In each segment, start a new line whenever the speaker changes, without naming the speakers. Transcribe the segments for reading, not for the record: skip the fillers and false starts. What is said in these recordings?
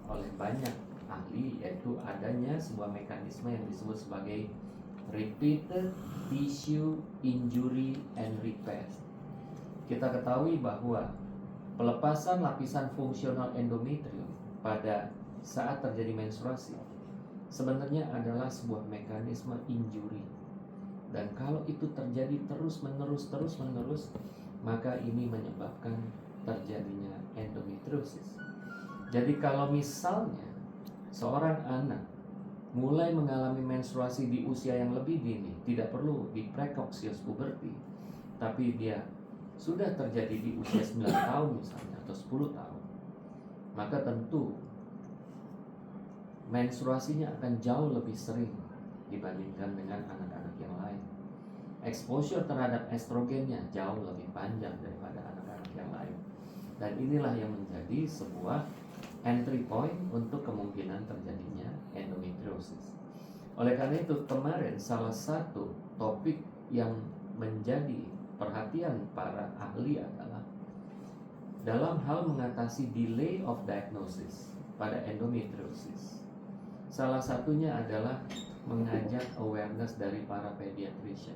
oleh banyak ahli, yaitu adanya sebuah mekanisme yang disebut sebagai repeated tissue injury and repair. Kita ketahui bahwa pelepasan lapisan fungsional endometrium pada saat terjadi menstruasi sebenarnya adalah sebuah mekanisme injury, dan kalau itu terjadi terus menerus, maka ini menyebabkan terjadinya endometriosis. Jadi kalau misalnya seorang anak mulai mengalami menstruasi di usia yang lebih dini, tidak perlu di precocious puberty, tapi dia sudah terjadi di usia 9 tahun misalnya atau 10 tahun, maka tentu menstruasinya akan jauh lebih sering dibandingkan dengan anak-anak yang lain. Exposure terhadap estrogennya jauh lebih panjang daripada anak-anak yang lain. Dan inilah yang menjadi sebuah entry point untuk kemungkinan terjadinya endometriosis. Oleh karena itu kemarin salah satu topik yang menjadi perhatian para ahli adalah dalam hal mengatasi delay of diagnosis pada endometriosis. Salah satunya adalah mengajak awareness dari para pediatrician,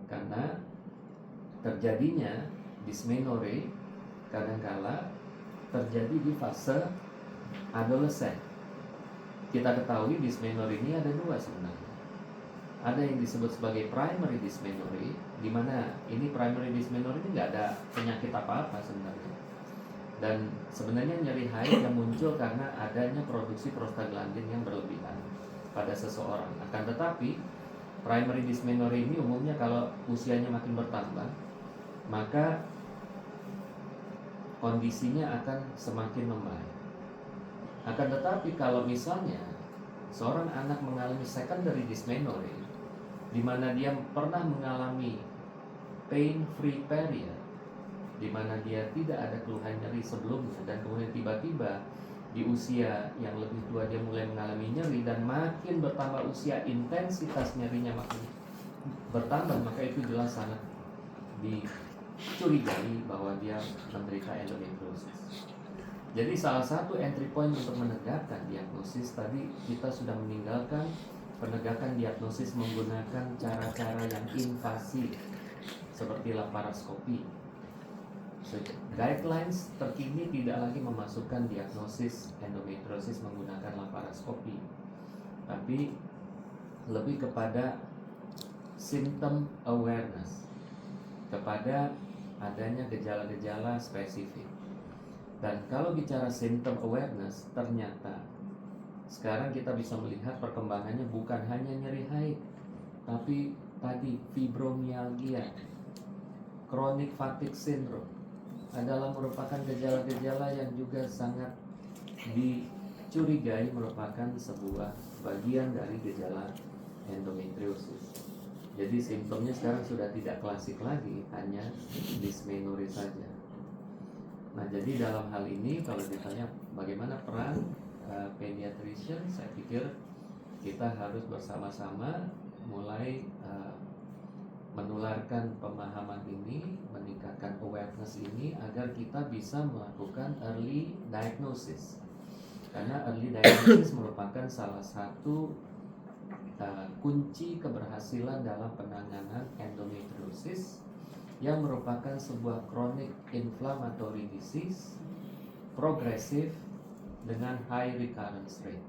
karena terjadinya dysmenorrhea kadangkala terjadi di fase adolescent. Kita ketahui dysmenorrhea ini ada dua sebenarnya. Ada yang disebut sebagai primary dysmenorrhea, di mana ini primary dysmenorrhea ini nggak ada penyakit apa-apa sebenarnya, dan sebenarnya nyeri haid yang muncul karena adanya produksi prostaglandin yang berlebihan pada seseorang. Akan tetapi primary dysmenorrhea ini umumnya kalau usianya makin bertambah, maka kondisinya akan semakin membaik. Akan tetapi kalau misalnya seorang anak mengalami secondary dysmenorrhea, di mana dia pernah mengalami pain free period, di mana dia tidak ada keluhan nyeri sebelumnya, dan kemudian tiba-tiba di usia yang lebih tua dia mulai mengalami nyeri, dan makin bertambah usia intensitas nyerinya makin bertambah, maka itu jelas sangat dicurigai bahwa dia menderita endometriosis. Jadi salah satu entry point untuk menegakkan diagnosis tadi, kita sudah meninggalkan penegakan diagnosis menggunakan cara-cara yang invasif seperti laparoskopi. Guidelines terkini tidak lagi memasukkan diagnosis endometriosis menggunakan laparoskopi, tapi lebih kepada symptom awareness, kepada adanya gejala-gejala spesifik. Dan kalau bicara symptom awareness, ternyata sekarang kita bisa melihat perkembangannya bukan hanya nyeri haid, tapi tadi fibromyalgia, chronic fatigue syndrome adalah merupakan gejala-gejala yang juga sangat dicurigai merupakan sebuah bagian dari gejala endometriosis. Jadi simptomnya sekarang sudah tidak klasik lagi, hanya dysmenorrhea saja. Nah, jadi dalam hal ini kalau ditanya bagaimana peran pediatrician, saya pikir kita harus bersama-sama mulai menularkan pemahaman ini, meningkatkan awareness ini agar kita bisa melakukan early diagnosis. Karena early diagnosis merupakan salah satu kunci keberhasilan dalam penanganan endometriosis yang merupakan sebuah chronic inflammatory disease progresif dengan high recurrence rate.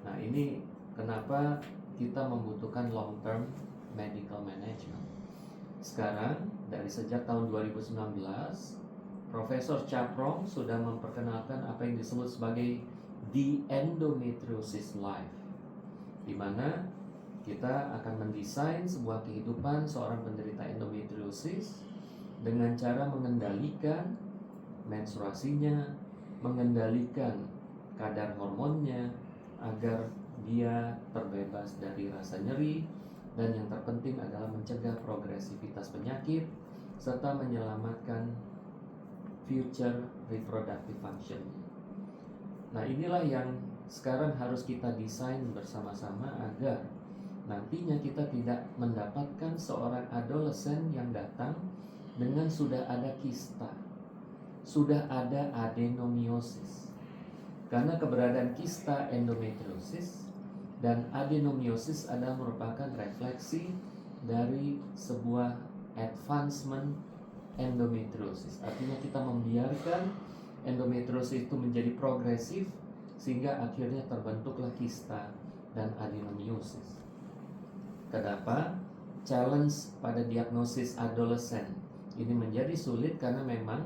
Nah, ini kenapa kita membutuhkan long term medical management. Sekarang dari sejak tahun 2019, Profesor Chaprong sudah memperkenalkan apa yang disebut sebagai The Endometriosis Life, di mana kita akan mendesain sebuah kehidupan seorang penderita endometriosis dengan cara mengendalikan menstruasinya, mengendalikan kadar hormonnya agar dia terbebas dari rasa nyeri, dan yang terpenting adalah mencegah progresivitas penyakit serta menyelamatkan future reproductive function. Nah, inilah yang sekarang harus kita desain bersama-sama agar nantinya kita tidak mendapatkan seorang adolesen yang datang dengan sudah ada kista, sudah ada adenomiosis. Karena keberadaan kista endometriosis dan adenomiosis adalah merupakan refleksi dari sebuah advancement endometriosis. Artinya kita membiarkan endometriosis itu menjadi progresif sehingga akhirnya terbentuklah kista dan adenomiosis. Kenapa? Challenge pada diagnosis adolescent ini menjadi sulit karena memang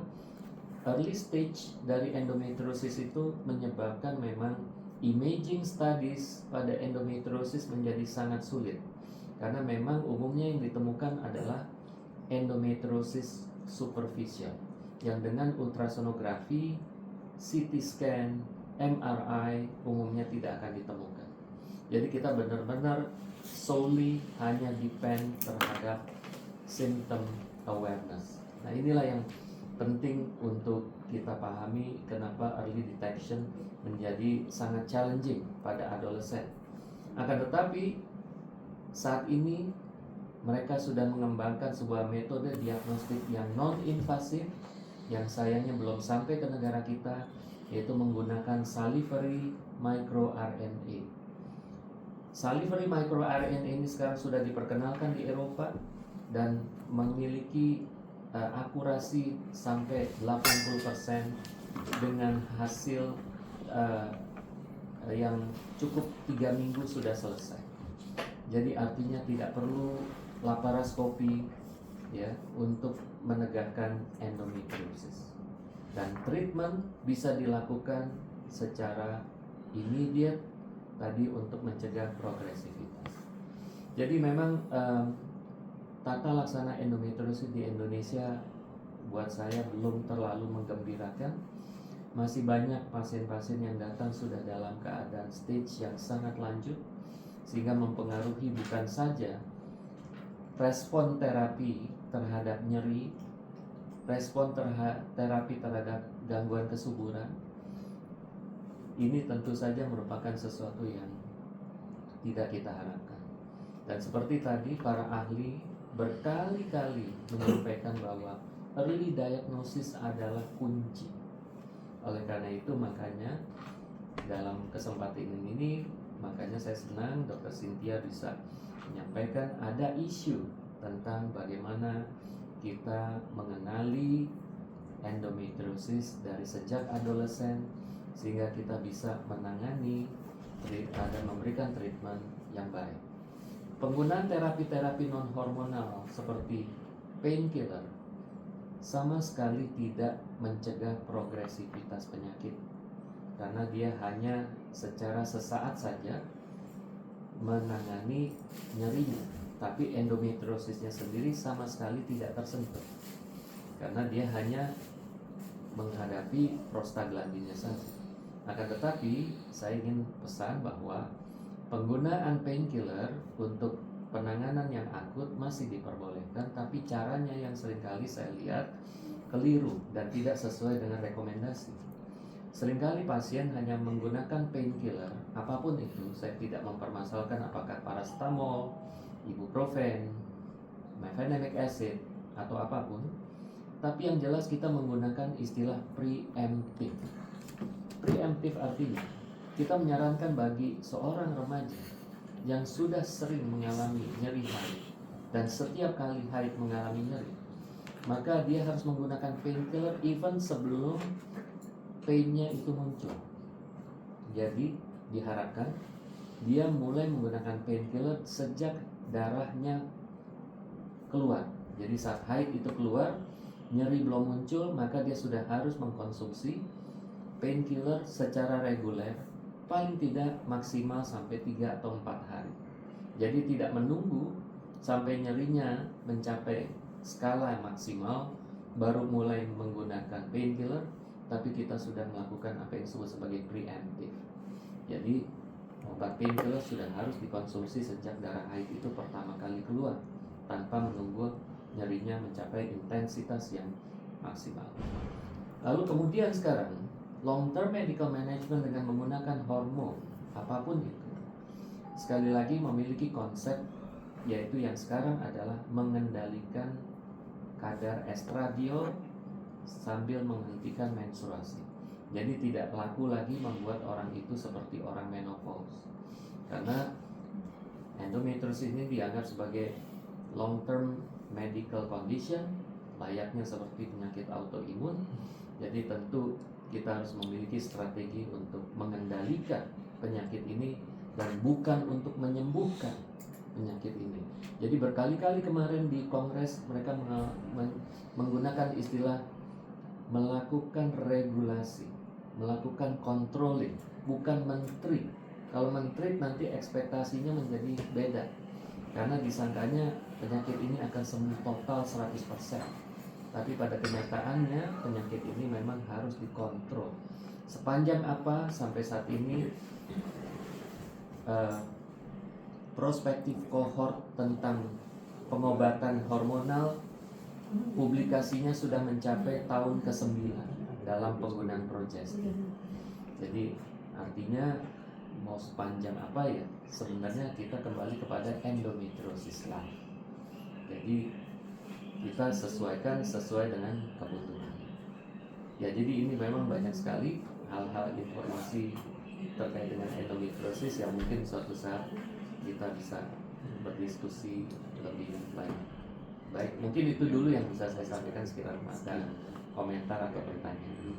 early stage dari endometriosis itu menyebabkan memang imaging studies pada endometriosis menjadi sangat sulit karena memang umumnya yang ditemukan adalah endometriosis superficial yang dengan ultrasonografi, CT scan, MRI umumnya tidak akan ditemukan. Jadi kita benar-benar solely hanya depend terhadap symptom awareness. Nah, inilah yang penting untuk kita pahami kenapa early detection menjadi sangat challenging pada adolescent. Akan tetapi saat ini mereka sudah mengembangkan sebuah metode diagnostik yang non-invasif yang sayangnya belum sampai ke negara kita, yaitu menggunakan salivary microRNA. Salivary microRNA ini sekarang sudah diperkenalkan di Eropa dan memiliki akurasi sampai 80% dengan hasil yang cukup 3 minggu sudah selesai. Jadi artinya tidak perlu laparoskopi ya untuk menegakkan endometriosis. Dan treatment bisa dilakukan secara immediate tadi untuk mencegah progresivitas. Jadi memang tata laksana endometriosis di Indonesia buat saya belum terlalu menggembirakan. Masih banyak pasien-pasien yang datang sudah dalam keadaan stage yang sangat lanjut sehingga mempengaruhi bukan saja respon terapi terhadap nyeri, respon terapi terhadap gangguan kesuburan. Ini tentu saja merupakan sesuatu yang tidak kita harapkan. Dan seperti tadi para ahli berkali-kali menyampaikan bahwa early diagnosis adalah kunci. Oleh karena itu makanya dalam kesempatan ini makanya saya senang Dr. Cynthia bisa menyampaikan ada isu tentang bagaimana kita mengenali endometriosis dari sejak adolesen sehingga kita bisa menangani dan memberikan treatment yang baik. Penggunaan terapi-terapi non-hormonal seperti painkiller sama sekali tidak mencegah progresivitas penyakit karena dia hanya secara sesaat saja menangani nyerinya, tapi endometriosisnya sendiri sama sekali tidak tersentuh karena dia hanya menghadapi prostaglandinnya saja. Akan tetapi saya ingin pesan bahwa penggunaan painkiller untuk penanganan yang akut masih diperbolehkan, tapi caranya yang seringkali saya lihat keliru dan tidak sesuai dengan rekomendasi. Seringkali pasien hanya menggunakan painkiller, apapun itu, saya tidak mempermasalahkan apakah paracetamol, ibuprofen, mefenamic acid, atau apapun, tapi yang jelas kita menggunakan istilah preemptive. Preemptive artinya kita menyarankan bagi seorang remaja yang sudah sering mengalami nyeri haid dan setiap kali haid mengalami nyeri, maka dia harus menggunakan painkiller even sebelum painnya itu muncul. Jadi diharapkan dia mulai menggunakan painkiller sejak darahnya keluar. Jadi saat haid itu keluar, nyeri belum muncul, maka dia sudah harus mengkonsumsi painkiller secara reguler, paling tidak maksimal sampai 3 atau 4 hari. Jadi tidak menunggu sampai nyerinya mencapai skala maksimal baru mulai menggunakan painkiller, tapi kita sudah melakukan apa yang disebut sebagai preemptive. Jadi obat painkiller sudah harus dikonsumsi sejak darah haid itu pertama kali keluar, tanpa menunggu nyerinya mencapai intensitas yang maksimal. Lalu kemudian sekarang long term medical management dengan menggunakan hormon apapun itu sekali lagi memiliki konsep, yaitu yang sekarang adalah mengendalikan kadar estradiol sambil menghentikan menstruasi. Jadi tidak laku lagi membuat orang itu seperti orang menopause. Karena endometriosis ini dianggap sebagai long term medical condition, layaknya seperti penyakit autoimun. Jadi tentu kita harus memiliki strategi untuk mengendalikan penyakit ini dan bukan untuk menyembuhkan penyakit ini. Jadi berkali-kali kemarin di kongres mereka menggunakan istilah melakukan regulasi, melakukan controlling, bukan menteri. Kalau menteri nanti ekspektasinya menjadi beda, karena disangkanya penyakit ini akan sembuh total 100%. Tapi pada kenyataannya penyakit ini memang harus dikontrol. Sepanjang apa sampai saat ini prospektif kohort tentang pengobatan hormonal publikasinya sudah mencapai tahun ke-9 dalam penggunaan progestin. Jadi artinya mau sepanjang apa ya, sebenarnya kita kembali kepada endometriosis life. Jadi kita sesuaikan sesuai dengan kebutuhan. Ya, jadi ini memang banyak sekali hal-hal informasi terkait dengan endometriosis yang mungkin suatu saat kita bisa berdiskusi lebih banyak. Baik, mungkin itu dulu yang bisa saya sampaikan. Sekiranya ada komentar atau pertanyaan.